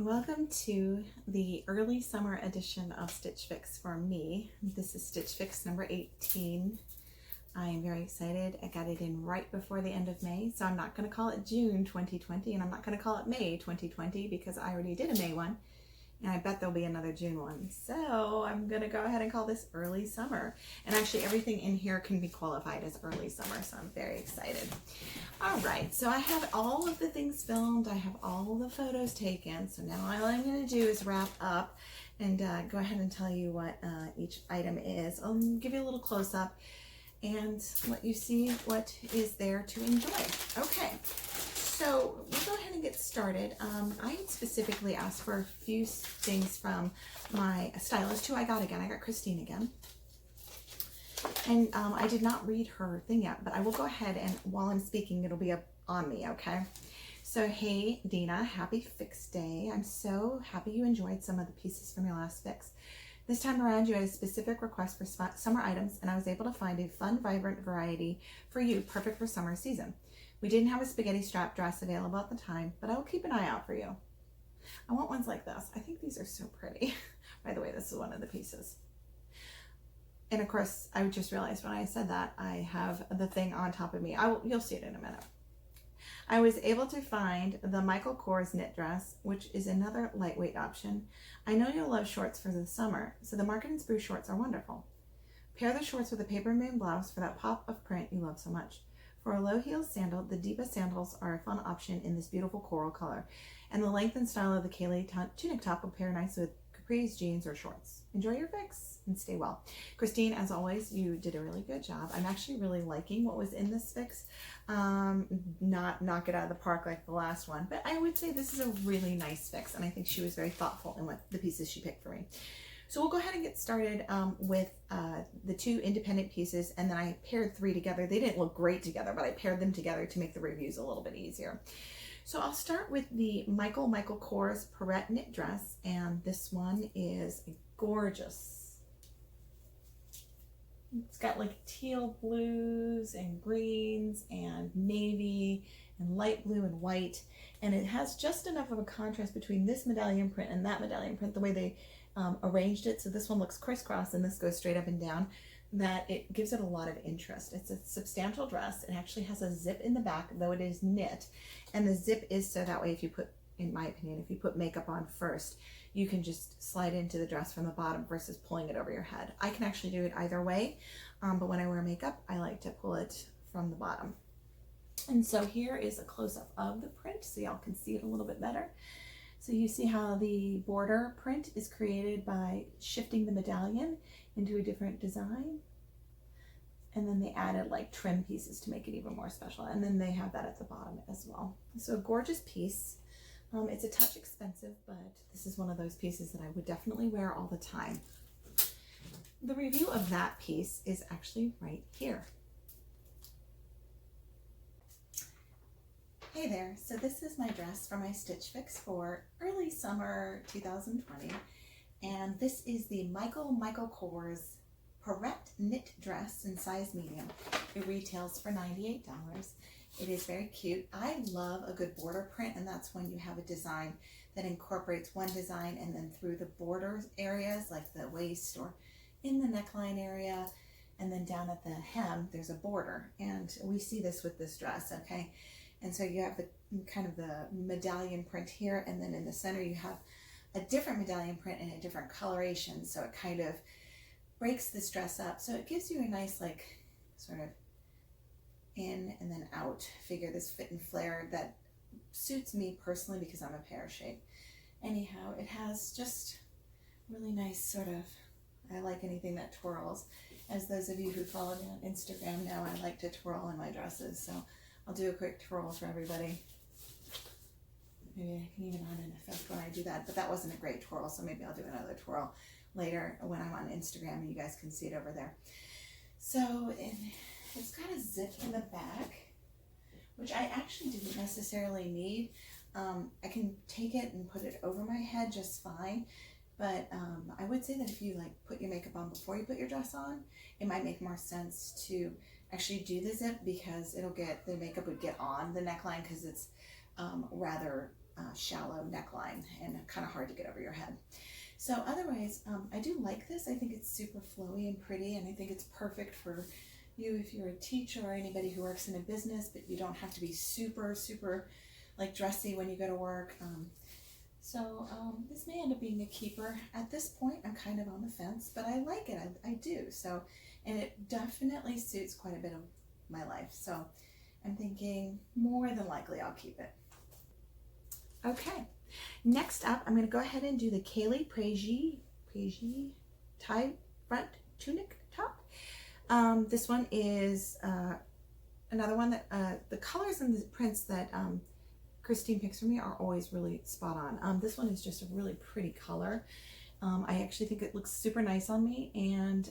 and welcome to the early summer edition of Stitch Fix for me. This is Stitch Fix number 18. I am very excited. I got it in right before the end of May, so I'm not going to call it June 2020 and I'm not going to call it May 2020 because I already did a May one and I bet there'll be another June one. So I'm going to go ahead and call this early summer. And actually everything in here can be qualified as early summer, so I'm very excited. All right, so I have all of the things filmed. I have all the photos taken. So now all I'm going to do is wrap up and go ahead and tell you what each item is. I'll give you a little close up and let you see what is there to enjoy. Okay, so we'll go ahead and get started. I specifically asked for a few things from my stylist, who I got again. I got Christine again. And I did not read her thing yet, but I will go ahead and while I'm speaking, it'll be up on me, okay? So, hey, Dina, happy fix day. I'm so happy you enjoyed some of the pieces from your last fix. This time around, you had a specific request for summer items, and I was able to find a fun, vibrant variety for you, perfect for summer season. We didn't have a spaghetti strap dress available at the time, but I will keep an eye out for you. I want ones like this. I think these are so pretty. By the way, this is one of the pieces. And of course, I just realized when I said that, I have the thing on top of me. You'll see it in a minute. I was able to find the Michael Kors knit dress, which is another lightweight option. I know you'll love shorts for the summer, so the Market and Spruce shorts are wonderful. Pair the shorts with a Papermoon blouse for that pop of print you love so much. For a low heel sandal, the Diba sandals are a fun option in this beautiful coral color. And the length and style of the Kayleigh tunic top will pair nice with capris, jeans, or shorts. Enjoy your fix and stay well. Christine, as always, you did a really good job. I'm actually really liking what was in this fix. Not knock it out of the park like the last one, but I would say this is a really nice fix, and I think she was very thoughtful in what the pieces she picked for me. So we'll go ahead and get started with the two independent pieces, and then I paired three together. They didn't look great together, but I paired them together to make the reviews a little bit easier. So I'll start with the Michael Kors Perette knit dress, and this one is gorgeous. It's got like teal blues and greens and navy and light blue and white, and it has just enough of a contrast between this medallion print and that medallion print, the way they arranged it. So this one looks crisscross and this goes straight up and down, that it gives it a lot of interest. It's a substantial dress. It actually has a zip in the back, though it is knit, and the zip is so that way if you put, in my opinion, if you put makeup on first, you can just slide into the dress from the bottom versus pulling it over your head. I can actually do it either way, but when I wear makeup, I like to pull it from the bottom. And so here is a close-up of the print so y'all can see it a little bit better. So you see how the border print is created by shifting the medallion into a different design. And then they added like trim pieces to make it even more special. And then they have that at the bottom as well. So a gorgeous piece. It's a touch expensive, but this is one of those pieces that I would definitely wear all the time. The review of that piece is actually right here. Hey there, so this is my dress for my Stitch Fix for early summer 2020, and this is the Michael Kors Perette knit dress in size medium. It retails for $98. It is very cute. I love a good border print, and that's when you have a design that incorporates one design and then through the border areas like the waist or in the neckline area, and then down at the hem there's a border, and we see this with this dress, okay? And so you have the kind of the medallion print here, and then in the center you have a different medallion print and a different coloration, so it kind of breaks this dress up. So it gives you a nice like sort of in and then out figure, this fit and flare that suits me personally because I'm a pear shape. Anyhow, it has just really nice sort of, I like anything that twirls. As those of you who follow me on Instagram know, I like to twirl in my dresses, so I'll do a quick twirl for everybody. Maybe I can even add an effect when I do that, but that wasn't a great twirl, so maybe I'll do another twirl later when I'm on Instagram and you guys can see it over there. So it's got a zip in the back, which I actually didn't necessarily need. I can take it and put it over my head just fine, but I would say that if you like put your makeup on before you put your dress on, it might make more sense to actually do the zip, because the makeup would get on the neckline because it's rather shallow neckline and kind of hard to get over your head. So otherwise, I do like this. I think it's super flowy and pretty, and I think it's perfect for you if you're a teacher or anybody who works in a business, but you don't have to be super, super like dressy when you go to work. So this may end up being a keeper. At this point, I'm kind of on the fence, but I like it. I do. So, and it definitely suits quite a bit of my life. So I'm thinking more than likely I'll keep it. Okay. Next up, I'm going to go ahead and do the Kaileigh Praji tie front tunic top. This one is another one that the colors and the prints that Christine picks for me are always really spot on. This one is just a really pretty color. I actually think it looks super nice on me, and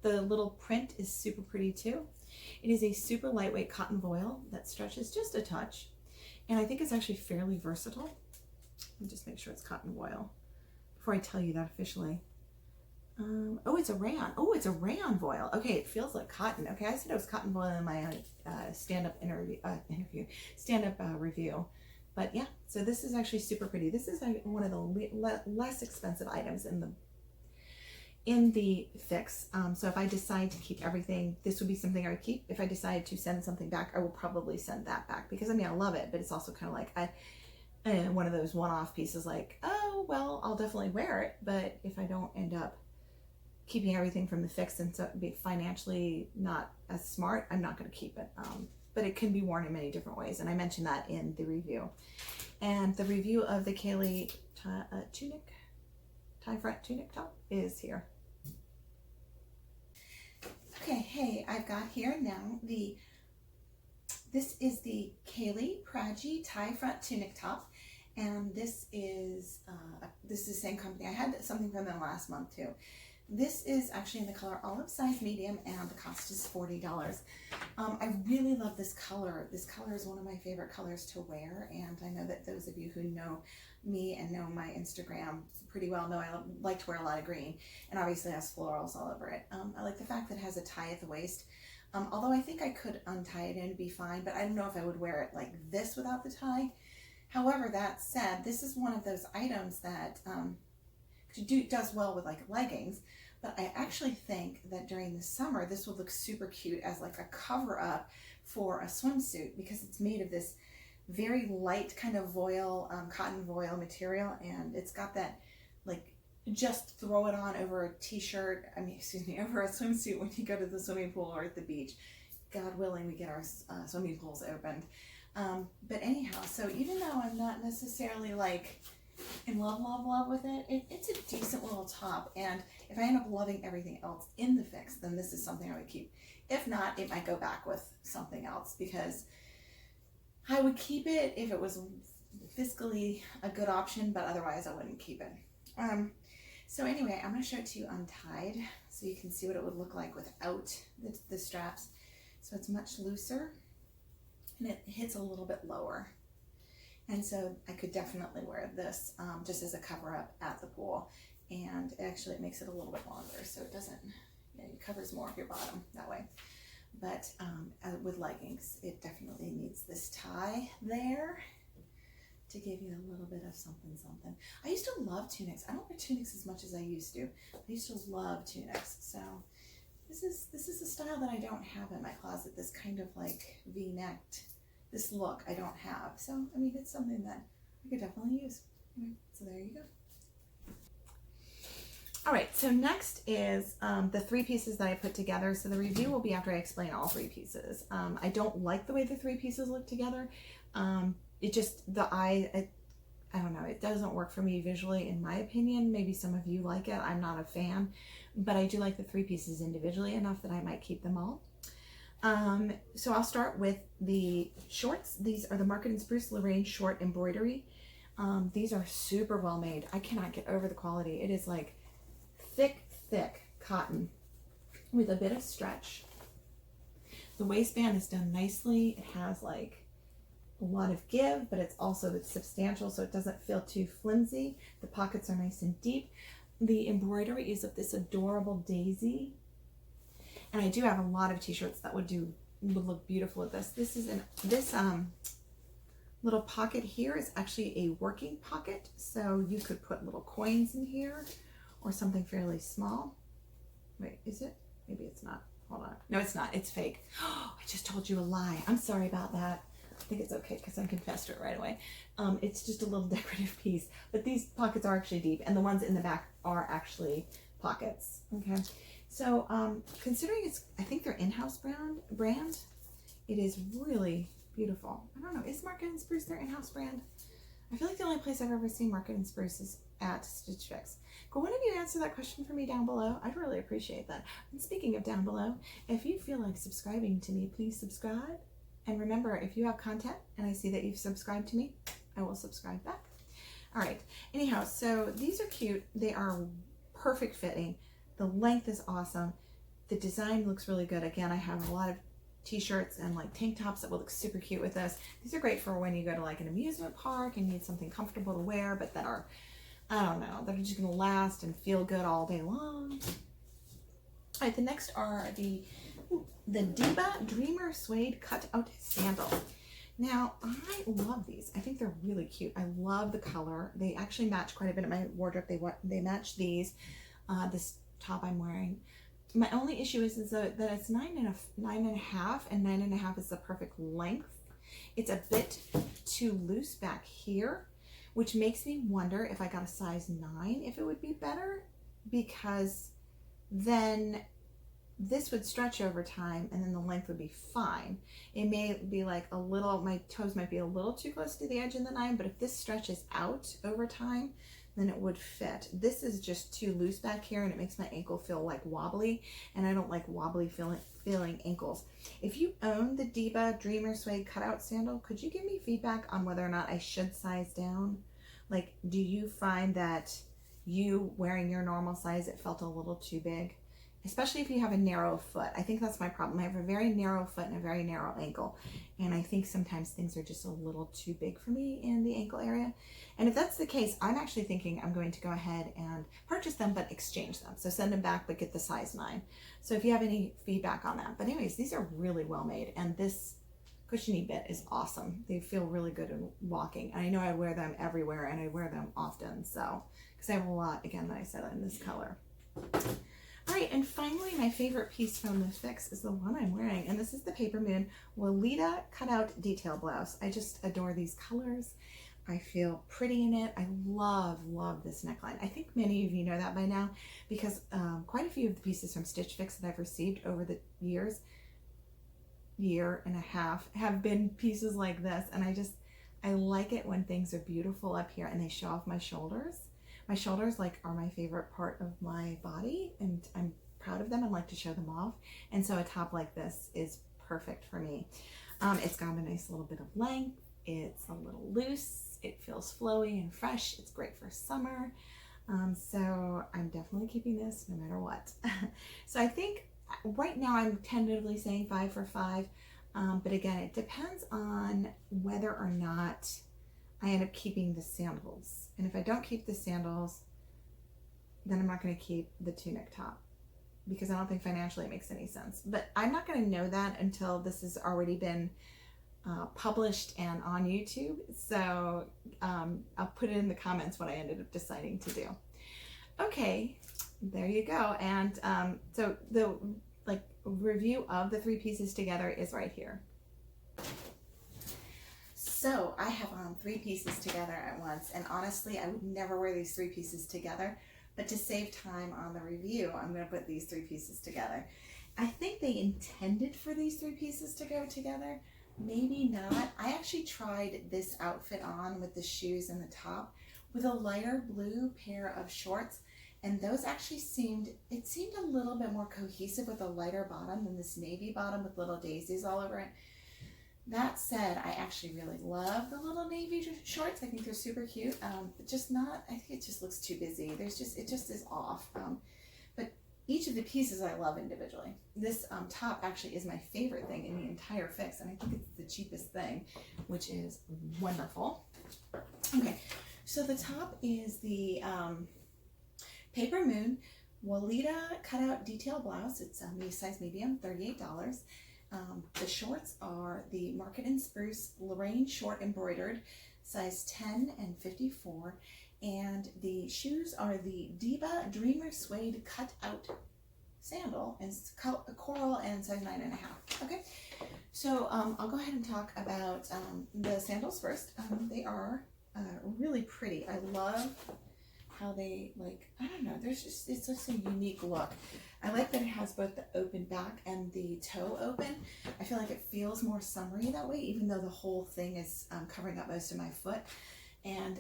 the little print is super pretty too. It is a super lightweight cotton voile that stretches just a touch, and I think it's actually fairly versatile. Let me just make sure it's cotton voile before I tell you that officially. Oh, it's a rayon. Oh, it's a rayon voile. Okay, it feels like cotton. Okay, I said it was cotton voile in my stand-up review. But yeah, so this is actually super pretty. This is one of the less expensive items in the fix. So if I decide to keep everything, this would be something I would keep. If I decide to send something back, I will probably send that back, because I mean, I love it, but it's also kind of like one of those one-off pieces, like, oh, well, I'll definitely wear it, but if I don't end up keeping everything from the fix and so be financially not as smart, I'm not going to keep it. But it can be worn in many different ways, and I mentioned that in the review. And the review of the Kaileigh tie front tunic top is here. Okay, hey, I've got here now this is the Kaileigh Praji tie front tunic top, and this is the same company. I had something from them last month too. This is actually in the color olive size medium, and the cost is $40. I really love this color. This color is one of my favorite colors to wear, and I know that those of you who know me and know my Instagram pretty well know I like to wear a lot of green, and obviously it has florals all over it. I like the fact that it has a tie at the waist, although I think I could untie it and be fine, but I don't know if I would wear it like this without the tie. However, that said, this is one of those items that does well with like leggings, but I actually think that during the summer this would look super cute as like a cover up for a swimsuit, because it's made of this very light kind of voile, cotton voile material, and it's got that like just throw it on over a t-shirt, over a swimsuit when you go to the swimming pool or at the beach. God willing, we get our swimming pools opened. But anyhow, so even though I'm not necessarily like in love with it, it's a decent little top, and if I end up loving everything else in the fix, then this is something I would keep. If not, it might go back with something else, because I would keep it if it was fiscally a good option, but otherwise I wouldn't keep it. So anyway, I'm going to show it to you untied so you can see what it would look like without the straps. So it's much looser, and it hits a little bit lower. And so I could definitely wear this just as a cover up at the pool, and actually it makes it a little bit longer, so it doesn't, it covers more of your bottom that way. But with leggings, it definitely needs this tie there to give you a little bit of something. I used to love tunics. I don't wear tunics as much as I used to. I used to love tunics. So this is a style that I don't have in my closet, this kind of like V-necked, this look I don't have. So, I mean, it's something that I could definitely use. So there you go. All right, so next is the 3 pieces that I put together. So the review will be after I explain all 3 pieces. I don't like the way the 3 pieces look together. It just, I don't know, it doesn't work for me visually, in my opinion. Maybe some of you like it. I'm not a fan, but I do like the 3 pieces individually enough that I might keep them all. So I'll start with the shorts. These are the Market & Spruce Lorraine short embroidery. These are super well made. I cannot get over the quality. It is like thick cotton with a bit of stretch. The waistband is done nicely. It has like a lot of give, but it's substantial, so it doesn't feel too flimsy. The pockets are nice and deep. The embroidery is of this adorable daisy, and I do have a lot of t-shirts that would look beautiful with this. This is little pocket here is actually a working pocket, so you could put little coins in here or something fairly small. Wait, is it? Maybe it's not. Hold on. No, it's not. It's fake. Oh, I just told you a lie. I'm sorry about that. I think it's okay because I confessed it right away. It's just a little decorative piece, but these pockets are actually deep, and the ones in the back are actually pockets. Okay, so considering I think they're in-house brand, it is really beautiful. I don't know, is Market and Spruce their in-house brand? I feel like the only place I've ever seen Market and Spruce is at Stitch Fix. Could one of you answer that question for me down below? I'd really appreciate that. And speaking of down below, if you feel like subscribing to me, please subscribe. And remember, if you have content and I see that you've subscribed to me, I will subscribe back. All right, anyhow, so these are cute. They are perfect fitting. The length is awesome. The design looks really good. Again, I have a lot of t-shirts and like tank tops that will look super cute with this. These are great for when you go to like an amusement park and need something comfortable to wear, but that are, I don't know, that are just gonna last and feel good all day long. All right, the next are the Diba Dreamer Suede Cutout Sandal. Now, I love these. I think they're really cute. I love the color. They actually match quite a bit of my wardrobe. They match these. This top I'm wearing. My only issue is that it's 9.5, and 9.5 is the perfect length. It's a bit too loose back here, which makes me wonder if I got a size 9, if it would be better, because then this would stretch over time and then the length would be fine. It may be like a little, my toes might be a little too close to the edge in the 9, but if this stretches out over time, then it would fit. This is just too loose back here and it makes my ankle feel like wobbly, and I don't like wobbly feeling ankles. If you own the Diba Dreamer Suede Cutout Sandal, could you give me feedback on whether or not I should size down? Like, do you find that you wearing your normal size, it felt a little too big? Especially if you have a narrow foot. I think that's my problem. I have a very narrow foot and a very narrow ankle. And I think sometimes things are just a little too big for me in the ankle area. And if that's the case, I'm actually thinking I'm going to go ahead and purchase them, but exchange them. So send them back, but get the size 9. So if you have any feedback on that. But anyways, these are really well made. And this cushiony bit is awesome. They feel really good in walking. And I know I wear them everywhere and I wear them often. So, because I have a lot, again, that I said in this color. All right, and finally, my favorite piece from the fix is the one I'm wearing, and this is the Papermoon Walita Cutout Detail Blouse. I just adore these colors. I feel pretty in it. I love this neckline. I think many of you know that by now, because quite a few of the pieces from Stitch Fix that I've received over the year and a half, have been pieces like this, and I like it when things are beautiful up here and they show off my shoulders. My shoulders are my favorite part of my body, and I'm proud of them and like to show them off. And so a top like this is perfect for me. It's got a nice little bit of length. It's a little loose. It feels flowy and fresh. It's great for summer. So I'm definitely keeping this no matter what. So I think right now I'm tentatively saying 5 for $5. But again, it depends on whether or not I end up keeping the sandals. And if I don't keep the sandals, then I'm not going to keep the tunic top, because I don't think financially it makes any sense. But I'm not going to know that until this has already been published and on YouTube. So I'll put it in the comments what I ended up deciding to do. Okay, there you go. And so the review of the 3 pieces together is right here. So I have on 3 pieces together at once, and honestly, I would never wear these 3 pieces together, but to save time on the review, I'm going to put these 3 pieces together. I think they intended for these 3 pieces to go together. Maybe not. I actually tried this outfit on with the shoes and the top with a lighter blue pair of shorts, and those actually seemed a little bit more cohesive with a lighter bottom than this navy bottom with little daisies all over it. That said, I actually really love the little navy shorts. I think they're super cute. But just not, I think it just looks too busy. It just is off. But each of the pieces I love individually. This top actually is my favorite thing in the entire fix, and I think it's the cheapest thing, which is wonderful. Okay, so the top is the Papermoon Walita Cutout Detail Blouse. It's a size medium, $38. The shorts are the Market and Spruce Lorraine short embroidered, size 10 and 54. And the shoes are the Diba Dreamer Suede Cutout Sandal and coral and size 9.5. Okay, so I'll go ahead and talk about the sandals first. They are really pretty. I love how they, like, I don't know, there's just, it's just a unique look. I like that it has both the open back and the toe open. I feel like it feels more summery that way, even though the whole thing is covering up most of my foot. And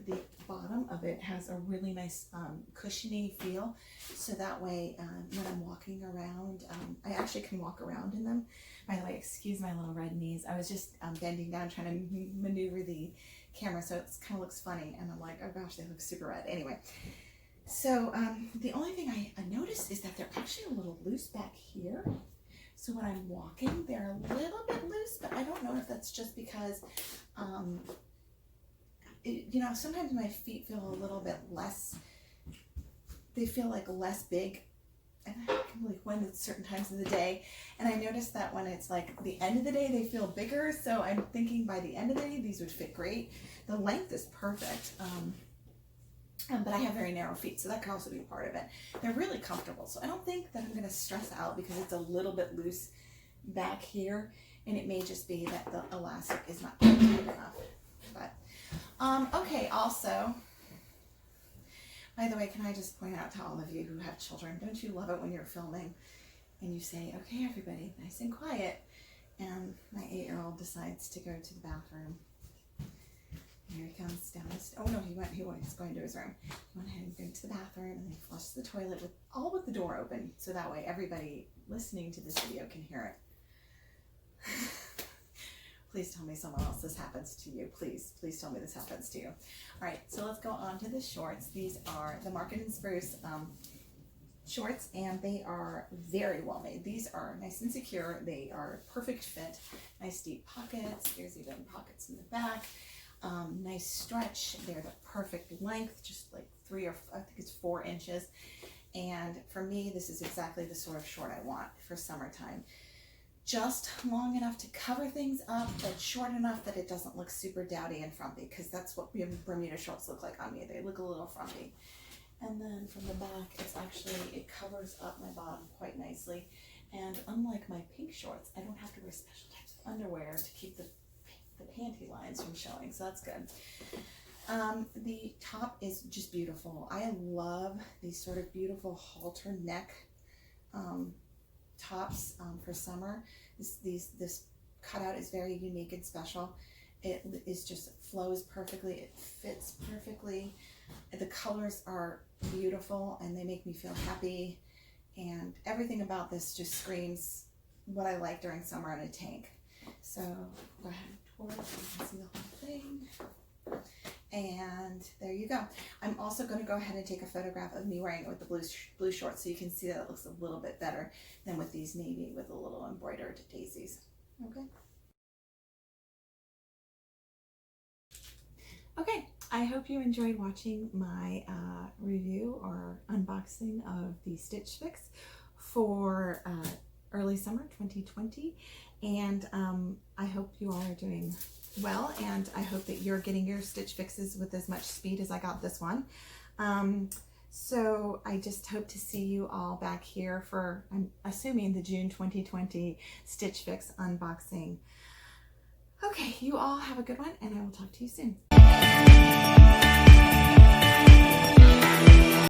the bottom of it has a really nice cushiony feel. So that way, when I'm walking around, I actually can walk around in them. By the way, excuse my little red knees. I was just bending down trying to maneuver the camera, so it kind of looks funny. And I'm like, oh gosh, they look super red. Anyway, so the only thing I noticed is that they're actually a little loose back here. So when I'm walking, they're a little bit loose, but I don't know if that's just because you know, sometimes my feet feel a little bit less, they feel like less big, and I can like when it's certain times of the day. And I noticed that when it's like the end of the day, they feel bigger. So I'm thinking by the end of the day, these would fit great. The length is perfect. But I have very narrow feet, so that can also be part of it. They're really comfortable. So I don't think that I'm going to stress out because it's a little bit loose back here. And it may just be that the elastic is not tight enough. But okay, also, by the way, can I just point out to all of you who have children, don't you love it when you're filming and you say, okay, everybody, nice and quiet, and my 8-year-old decides to go to the bathroom. Here he comes down the oh no, he's going to his room. He went ahead and went to the bathroom and then flushed the toilet with the door open, so that way everybody listening to this video can hear it. Please tell me someone else this happens to you. Please tell me this happens to you. All right, so let's go on to the shorts. These are the Market and Spruce shorts, and they are very well made. These are nice and secure. They are perfect fit. Nice deep pockets. There's even pockets in the back. Nice stretch. They're the perfect length, just like 3 or I think it's 4 inches. And for me, this is exactly the sort of short I want for summertime. Just long enough to cover things up, but short enough that it doesn't look super dowdy and frumpy, because that's what Bermuda shorts look like on me. They look a little frumpy. And then from the back, it covers up my bottom quite nicely. And unlike my pink shorts, I don't have to wear special types of underwear to keep the panty lines from showing, so that's good. The top is just beautiful. I love these sort of beautiful halter neck tops for summer. This cutout is very unique and special. It is just flows perfectly. It fits perfectly. The colors are beautiful and they make me feel happy. And everything about this just screams what I like during summer in a tank. So go ahead and twirl so you can see the whole thing. And there you go. I'm also going to go ahead and take a photograph of me wearing it with the blue shorts so you can see that it looks a little bit better than with these navy with the little embroidered daisies. Okay. Okay, I hope you enjoyed watching my review or unboxing of the Stitch Fix for early summer 2020. And I hope you all are doing well, and I hope that you're getting your Stitch Fixes with as much speed as I got this one. So I just hope to see you all back here for, I'm assuming, the June 2020 Stitch Fix unboxing. Okay, you all have a good one, and I will talk to you soon.